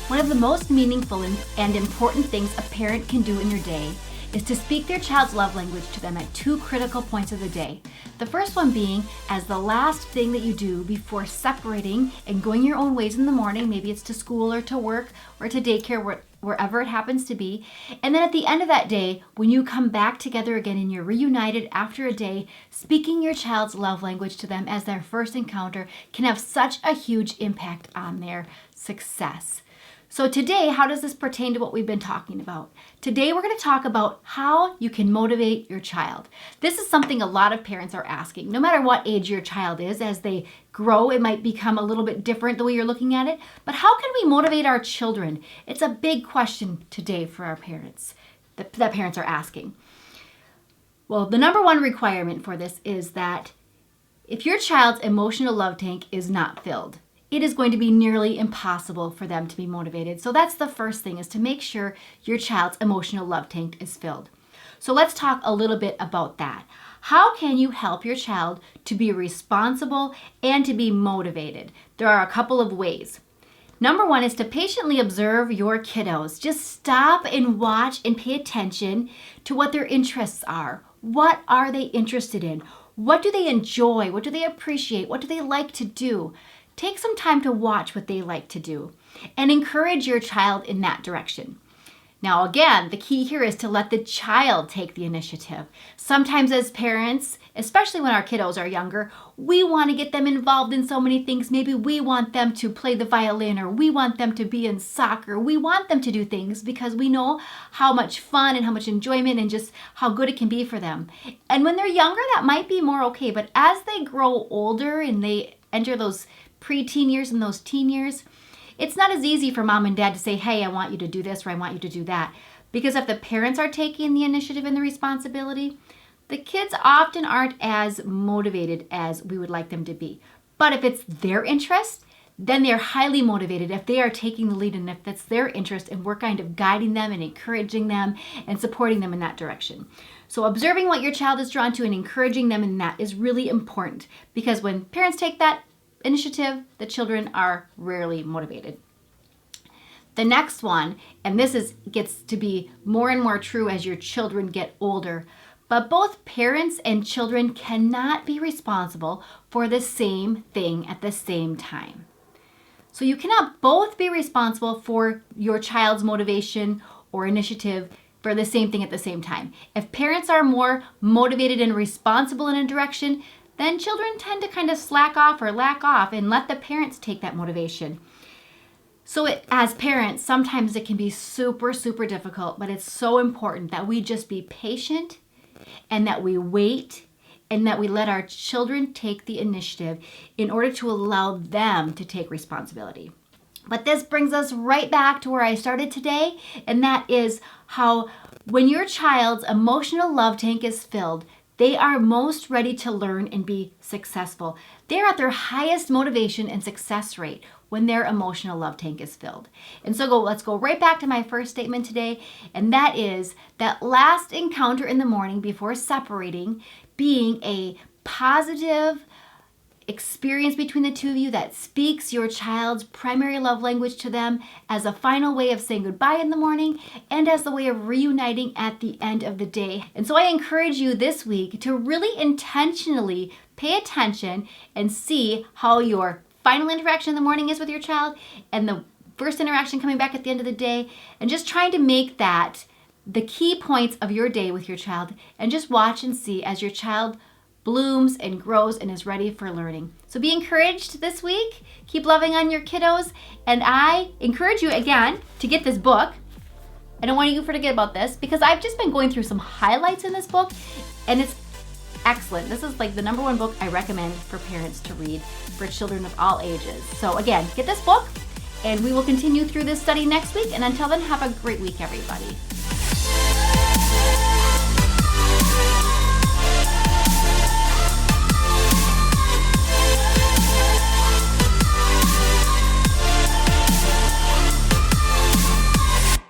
One of the most meaningful and important things a parent can do in your day is to speak their child's love language to them at two critical points of the day. The first one being as the last thing that you do before separating and going your own ways in the morning. Maybe it's to school or to work or to daycare, wherever it happens to be. And then at the end of that day, when you come back together again and you're reunited after a day, speaking your child's love language to them as their first encounter can have such a huge impact on their success. So today, how does this pertain to what we've been talking about? Today, we're going to talk about how you can motivate your child. This is something a lot of parents are asking. No matter what age your child is, as they grow, it might become a little bit different the way you're looking at it. But how can we motivate our children? It's a big question today for our parents, that parents are asking. Well, the number one requirement for this is that if your child's emotional love tank is not filled, it is going to be nearly impossible for them to be motivated. So that's the first thing, is to make sure your child's emotional love tank is filled. So let's talk a little bit about that. How can you help your child to be responsible and to be motivated? There are a couple of ways. Number one is to patiently observe your kiddos. Just stop and watch and pay attention to what their interests are. What are they interested in? What do they enjoy? What do they appreciate? What do they like to do? Take some time to watch what they like to do and encourage your child in that direction. Now, again, the key here is to let the child take the initiative. Sometimes as parents, especially when our kiddos are younger, we want to get them involved in so many things. Maybe we want them to play the violin, or we want them to be in soccer. We want them to do things because we know how much fun and how much enjoyment and just how good it can be for them. And when they're younger, that might be more okay. But as they grow older and they enter those pre-teen years and those teen years, it's not as easy for mom and dad to say, hey, I want you to do this or I want you to do that. Because if the parents are taking the initiative and the responsibility, the kids often aren't as motivated as we would like them to be. But if it's their interest, then they're highly motivated if they are taking the lead and if that's their interest and we're kind of guiding them and encouraging them and supporting them in that direction. So observing what your child is drawn to and encouraging them in that is really important, because when parents take that initiative, the children are rarely motivated. The next one, and this gets to be more and more true as your children get older, but both parents and children cannot be responsible for the same thing at the same time. So you cannot both be responsible for your child's motivation or initiative for the same thing at the same time. If parents are more motivated and responsible in a direction, then children tend to kind of slack off or lack off and let the parents take that motivation. So as parents, sometimes it can be super, super difficult, but it's so important that we just be patient and that we wait and that we let our children take the initiative in order to allow them to take responsibility. But this brings us right back to where I started today, and that is how when your child's emotional love tank is filled, they are most ready to learn and be successful. They're at their highest motivation and success rate when their emotional love tank is filled. And so let's go right back to my first statement today, and that is that last encounter in the morning before separating being a positive experience between the two of you that speaks your child's primary love language to them as a final way of saying goodbye in the morning and as the way of reuniting at the end of the day. And so I encourage you this week to really intentionally pay attention and see how your final interaction in the morning is with your child and the first interaction coming back at the end of the day, and just trying to make that the key points of your day with your child, and just watch and see as your child blooms and grows and is ready for learning. So be encouraged this week. Keep loving on your kiddos. And I encourage you again to get this book. I don't want you to forget about this, because I've just been going through some highlights in this book and it's excellent. This is like the number one book I recommend for parents to read for children of all ages. So again, get this book and we will continue through this study next week. And until then, have a great week, everybody.